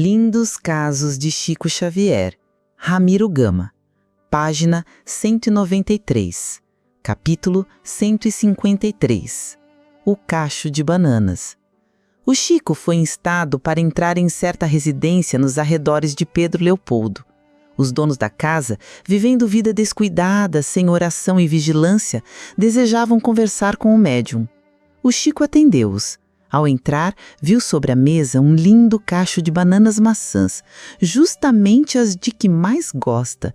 Lindos Casos de Chico Xavier, Ramiro Gama, página 193, capítulo 153. O Cacho de Bananas. O Chico foi instado para entrar em certa residência nos arredores de Pedro Leopoldo. Os donos da casa, vivendo vida descuidada, sem oração e vigilância, desejavam conversar com o médium. O Chico atendeu-os. Ao entrar, viu sobre a mesa um lindo cacho de bananas maçãs, justamente as de que mais gosta.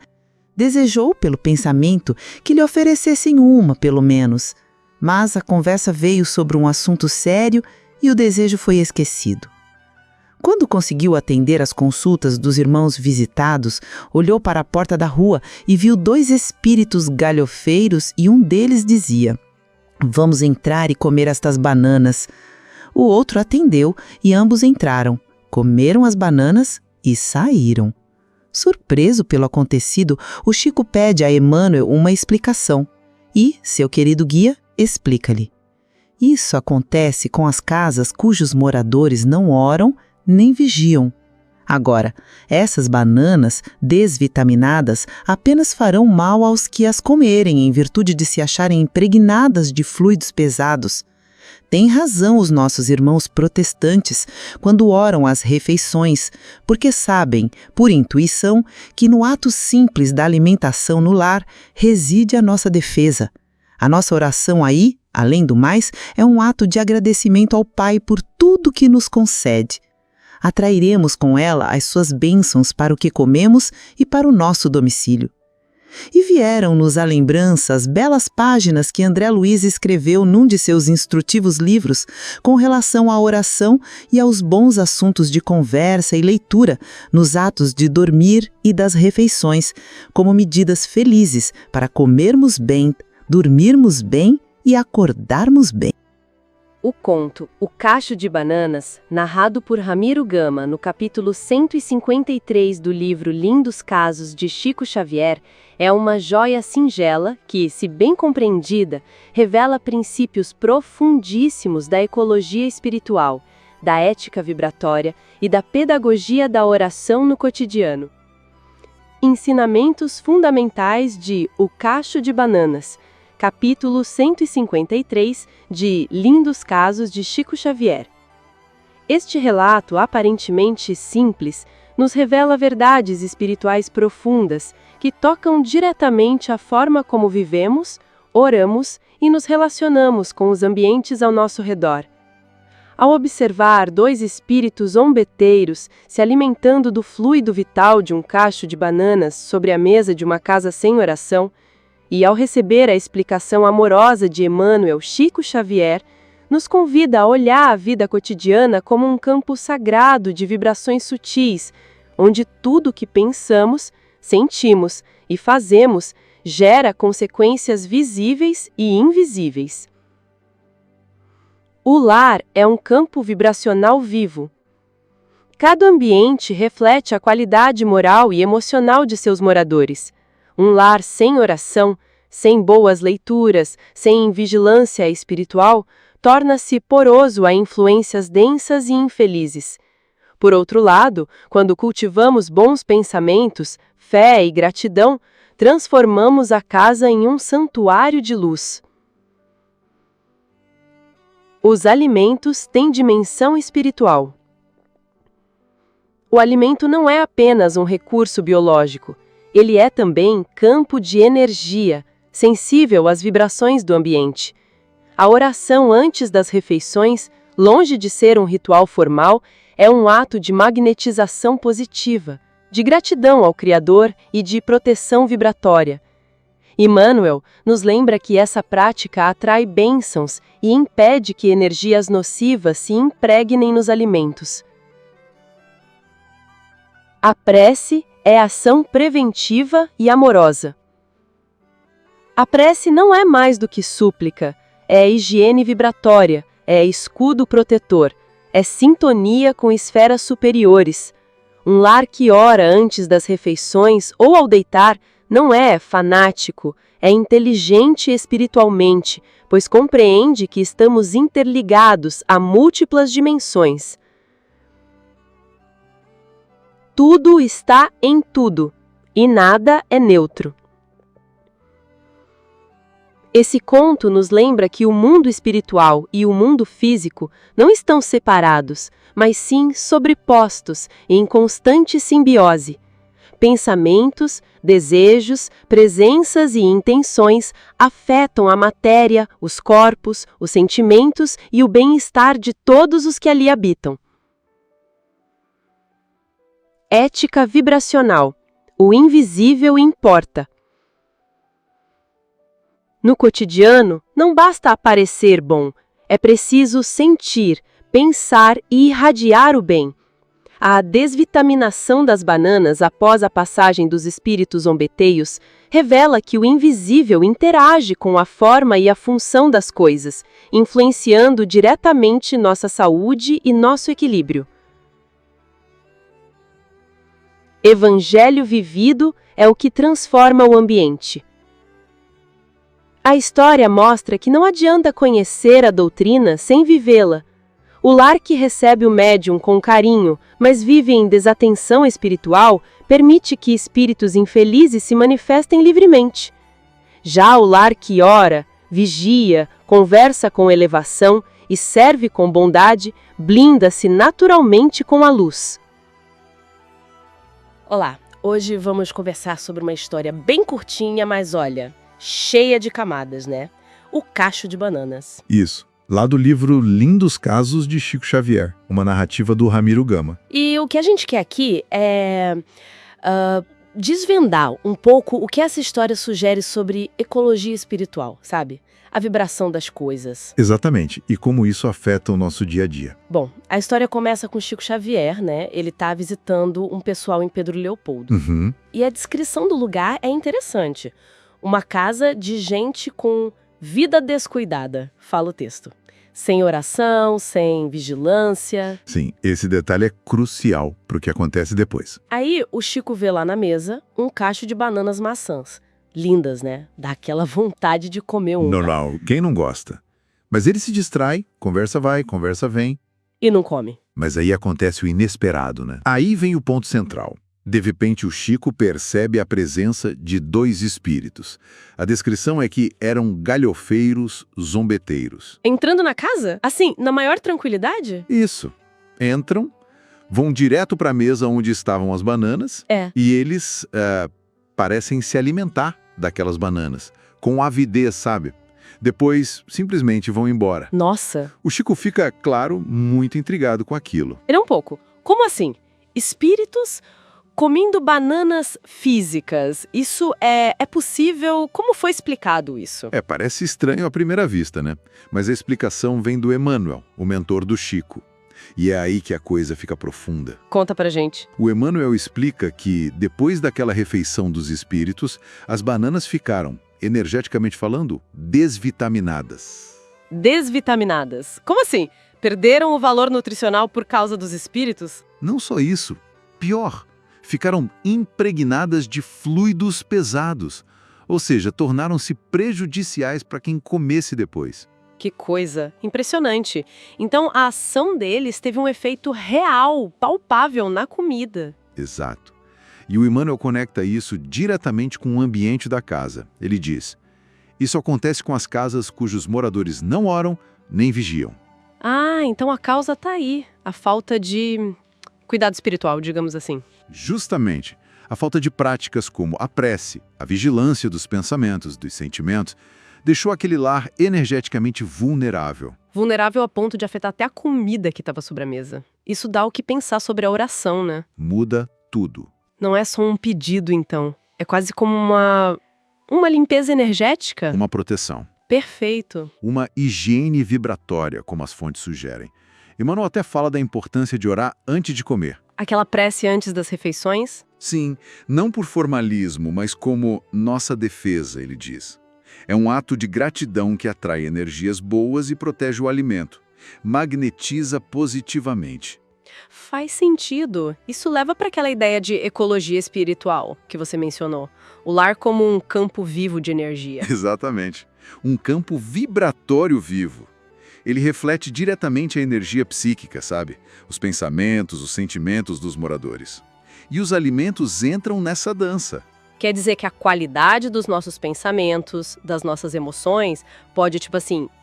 Desejou, pelo pensamento, que lhe oferecessem uma, pelo menos. Mas a conversa veio sobre um assunto sério e o desejo foi esquecido. Quando conseguiu atender às consultas dos irmãos visitados, olhou para a porta da rua e viu dois espíritos galhofeiros e um deles dizia: "Vamos entrar e comer estas bananas." O outro atendeu e ambos entraram, comeram as bananas e saíram. Surpreso pelo acontecido, o Chico pede a Emmanuel uma explicação e, seu querido guia, explica-lhe. Isso acontece com as casas cujos moradores não oram nem vigiam. Agora, essas bananas desvitaminadas apenas farão mal aos que as comerem em virtude de se acharem impregnadas de fluidos pesados. Têm razão os nossos irmãos protestantes quando oram às refeições, porque sabem, por intuição, que no ato simples da alimentação no lar reside a nossa defesa. A nossa oração aí, além do mais, é um ato de agradecimento ao Pai por tudo que nos concede. Atrairemos com ela as suas bênçãos para o que comemos e para o nosso domicílio. E vieram-nos à lembrança as belas páginas que André Luiz escreveu num de seus instrutivos livros com relação à oração e aos bons assuntos de conversa e leitura nos atos de dormir e das refeições, como medidas felizes para comermos bem, dormirmos bem e acordarmos bem. O conto O Cacho de Bananas, narrado por Ramiro Gama no capítulo 153 do livro Lindos Casos de Chico Xavier, é uma joia singela que, se bem compreendida, revela princípios profundíssimos da ecologia espiritual, da ética vibratória e da pedagogia da oração no cotidiano. Ensinamentos fundamentais de O Cacho de Bananas, capítulo 153 de Lindos Casos de Chico Xavier. Este relato, aparentemente simples, nos revela verdades espirituais profundas que tocam diretamente a forma como vivemos, oramos e nos relacionamos com os ambientes ao nosso redor. Ao observar dois espíritos ombeteiros se alimentando do fluido vital de um cacho de bananas sobre a mesa de uma casa sem oração, e ao receber a explicação amorosa de Emmanuel, Chico Xavier nos convida a olhar a vida cotidiana como um campo sagrado de vibrações sutis, onde tudo o que pensamos, sentimos e fazemos gera consequências visíveis e invisíveis. O lar é um campo vibracional vivo. Cada ambiente reflete a qualidade moral e emocional de seus moradores. Um lar sem oração, sem boas leituras, sem vigilância espiritual, torna-se poroso a influências densas e infelizes. Por outro lado, quando cultivamos bons pensamentos, fé e gratidão, transformamos a casa em um santuário de luz. Os alimentos têm dimensão espiritual. O alimento não é apenas um recurso biológico. Ele é também campo de energia, sensível às vibrações do ambiente. A oração antes das refeições, longe de ser um ritual formal, é um ato de magnetização positiva, de gratidão ao Criador e de proteção vibratória. Emmanuel nos lembra que essa prática atrai bênçãos e impede que energias nocivas se impregnem nos alimentos. A prece é ação preventiva e amorosa. A prece não é mais do que súplica, é higiene vibratória, é escudo protetor, é sintonia com esferas superiores. Um lar que ora antes das refeições ou ao deitar não é fanático, é inteligente espiritualmente, pois compreende que estamos interligados a múltiplas dimensões. Tudo está em tudo, e nada é neutro. Esse conto nos lembra que o mundo espiritual e o mundo físico não estão separados, mas sim sobrepostos e em constante simbiose. Pensamentos, desejos, presenças e intenções afetam a matéria, os corpos, os sentimentos e o bem-estar de todos os que ali habitam. Ética vibracional. O invisível importa. No cotidiano, não basta aparecer bom, é preciso sentir, pensar e irradiar o bem. A desvitaminação das bananas após a passagem dos espíritos zombeteios revela que o invisível interage com a forma e a função das coisas, influenciando diretamente nossa saúde e nosso equilíbrio. Evangelho vivido é o que transforma o ambiente. A história mostra que não adianta conhecer a doutrina sem vivê-la. O lar que recebe o médium com carinho, mas vive em desatenção espiritual, permite que espíritos infelizes se manifestem livremente. Já o lar que ora, vigia, conversa com elevação e serve com bondade, blinda-se naturalmente com a luz. Olá, hoje vamos conversar sobre uma história bem curtinha, mas olha, cheia de camadas, né? O Cacho de Bananas. Isso. Lá do livro Lindos Casos de Chico Xavier, uma narrativa do Ramiro Gama. E o que a gente quer aqui é desvendar um pouco o que essa história sugere sobre ecologia espiritual, sabe? A vibração das coisas. Exatamente. E como isso afeta o nosso dia a dia. Bom, a história começa com Chico Xavier, né? Ele tá visitando um pessoal em Pedro Leopoldo. Uhum. E a descrição do lugar é interessante. Uma casa de gente com vida descuidada, fala o texto. Sem oração, sem vigilância. Sim, esse detalhe é crucial para o que acontece depois. Aí o Chico vê lá na mesa um cacho de bananas maçãs. Lindas, né? Dá aquela vontade de comer uma. Normal, quem não gosta? Mas ele se distrai, conversa vai, conversa vem. E não come. Mas aí acontece o inesperado, né? Aí vem o ponto central. De repente, o Chico percebe a presença de dois espíritos. A descrição é que eram galhofeiros zombeteiros. Entrando na casa? Assim, na maior tranquilidade? Isso. Entram, vão direto para a mesa onde estavam as bananas e eles parecem se alimentar daquelas bananas, com avidez, sabe? Depois, simplesmente vão embora. Nossa! O Chico fica, claro, muito intrigado com aquilo. Era um pouco. Como assim? Espíritos comendo bananas físicas. Isso é possível? Como foi explicado isso? Parece estranho à primeira vista, né? Mas a explicação vem do Emmanuel, o mentor do Chico. E é aí que a coisa fica profunda. Conta pra gente. O Emmanuel explica que, depois daquela refeição dos espíritos, as bananas ficaram, energeticamente falando, desvitaminadas. Desvitaminadas? Como assim? Perderam o valor nutricional por causa dos espíritos? Não só isso. Pior, ficaram impregnadas de fluidos pesados. Ou seja, tornaram-se prejudiciais para quem comesse depois. Que coisa! Impressionante. Então, a ação deles teve um efeito real, palpável na comida. Exato. E o Emmanuel conecta isso diretamente com o ambiente da casa. Ele diz, isso acontece com as casas cujos moradores não oram nem vigiam. Ah, então a causa tá aí. A falta de cuidado espiritual, digamos assim. Justamente. A falta de práticas como a prece, a vigilância dos pensamentos, dos sentimentos, deixou aquele lar energeticamente vulnerável. Vulnerável a ponto de afetar até a comida que estava sobre a mesa. Isso dá o que pensar sobre a oração, né? Muda tudo. Não é só um pedido, então. É quase como uma limpeza energética. Uma proteção. Perfeito. Uma higiene vibratória, como as fontes sugerem. Emmanuel até fala da importância de orar antes de comer. Aquela prece antes das refeições? Sim, não por formalismo, mas como nossa defesa, ele diz. É um ato de gratidão que atrai energias boas e protege o alimento. Magnetiza positivamente. Faz sentido. Isso leva para aquela ideia de ecologia espiritual que você mencionou. O lar como um campo vivo de energia. Exatamente. Um campo vibratório vivo. Ele reflete diretamente a energia psíquica, sabe? Os pensamentos, os sentimentos dos moradores. e os alimentos entram nessa dança. Quer dizer que a qualidade dos nossos pensamentos, das nossas emoções, pode,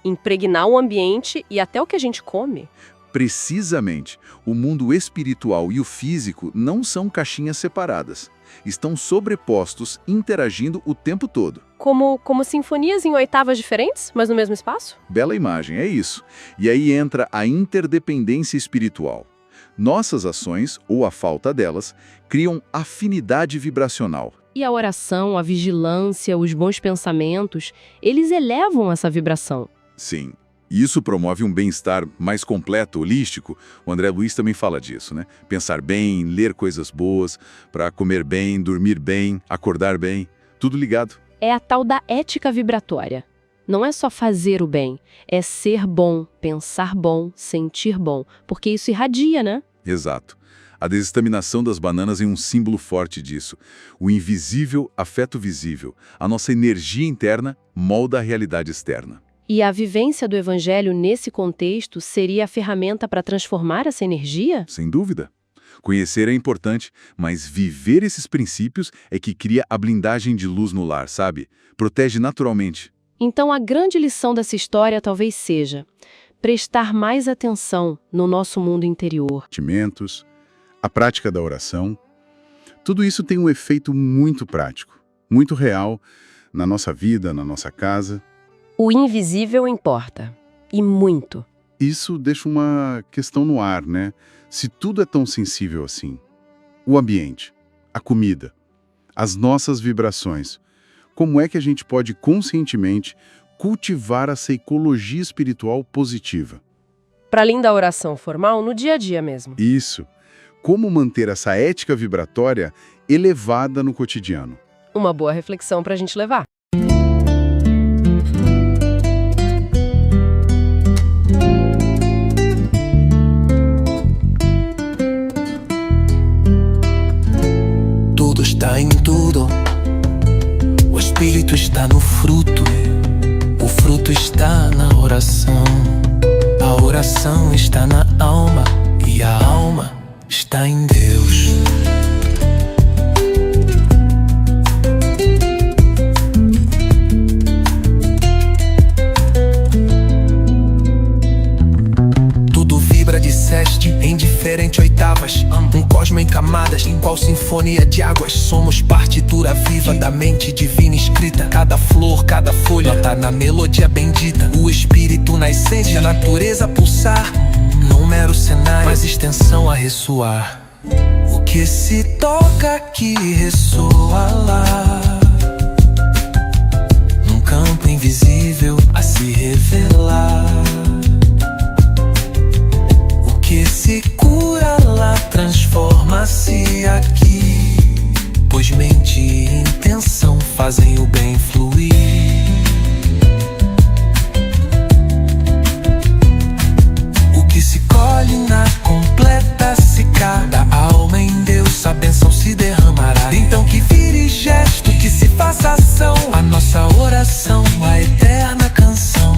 impregnar o ambiente e até o que a gente come? Precisamente, o mundo espiritual e o físico não são caixinhas separadas. Estão sobrepostos, interagindo o tempo todo. Como sinfonias em oitavas diferentes, mas no mesmo espaço? Bela imagem, é isso. E aí entra a interdependência espiritual. Nossas ações, ou a falta delas, criam afinidade vibracional. E a oração, a vigilância, os bons pensamentos, eles elevam essa vibração. Sim. E isso promove um bem-estar mais completo, holístico. O André Luiz também fala disso, né? Pensar bem, ler coisas boas, para comer bem, dormir bem, acordar bem, tudo ligado. É a tal da ética vibratória. Não é só fazer o bem, é ser bom, pensar bom, sentir bom, porque isso irradia, né? Exato. A desestaminação das bananas é um símbolo forte disso. O invisível afeta o visível. A nossa energia interna molda a realidade externa. E a vivência do Evangelho nesse contexto seria a ferramenta para transformar essa energia? Sem dúvida. Conhecer é importante, mas viver esses princípios é que cria a blindagem de luz no lar, sabe? Protege naturalmente. Então a grande lição dessa história talvez seja prestar mais atenção no nosso mundo interior. Sentimentos, a prática da oração, tudo isso tem um efeito muito prático, muito real na nossa vida, na nossa casa. O invisível importa, e muito. Isso deixa uma questão no ar, né? Se tudo é tão sensível assim, o ambiente, a comida, as nossas vibrações, como é que a gente pode conscientemente cultivar essa ecologia espiritual positiva? Para além da oração formal, no dia a dia mesmo. Isso. Como manter essa ética vibratória elevada no cotidiano? Uma boa reflexão para a gente levar. Tudo está em tudo. O espírito está no fruto. O fruto está na oração. A oração está na alma. E a alma está em Deus. Tudo vibra, disseste, em diferentes oitavas. Um cosmo em camadas, em qual sinfonia de águas. Somos partitura viva da mente divina escrita. Cada flor, cada folha, nota na melodia bendita. O espírito na essência, a natureza a pulsar. Não mero cenário, mas extensão a ressoar. O que se toca aqui ressoa lá. Num campo invisível a se revelar. O que se cura lá transforma-se aqui. Pois mente e intenção fazem o bem fluir. Se colhe na completa secar da alma em Deus, a bênção se derramará. Então que vire gesto, que se faça ação, a nossa oração, a eterna canção.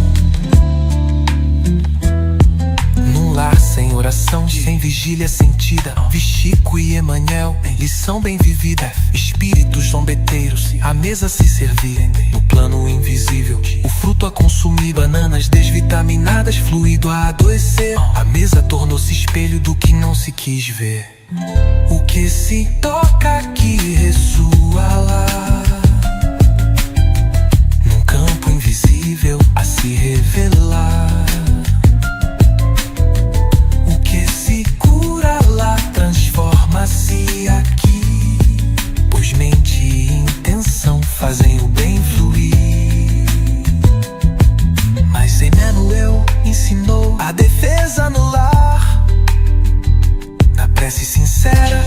Num lar sem oração, sem vigília sentida, Vichico e Emmanuel, lição bem vivida. Espíritos zombeteiros, a mesa se servir. No plano invisível, o fruto a consumir. Bananas desvitaminadas, fluido a adoecer. A mesa tornou-se espelho do que não se quis ver. O que se toca aqui ressoa lá. Num campo invisível a se revelar. O que se cura lá transforma-se aqui. Pois mente e intenção fazem o bem fluir. Mas Emmanuel ensinou a defesa no lar. Na prece sincera,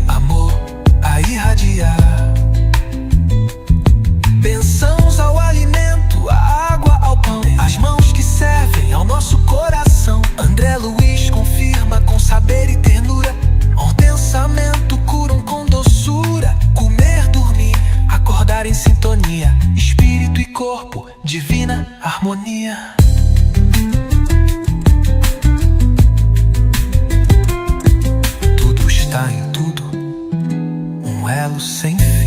amor a irradiar. Bênçãos ao alimento, a água ao pão. As mãos que servem ao nosso coração. André Luiz confirma com saber e ternura. Um pensamento curam com doçura. Comer, dormir, acordar em sintonia. Espírito e corpo, divina harmonia. Tudo está em tudo. elo sem fim.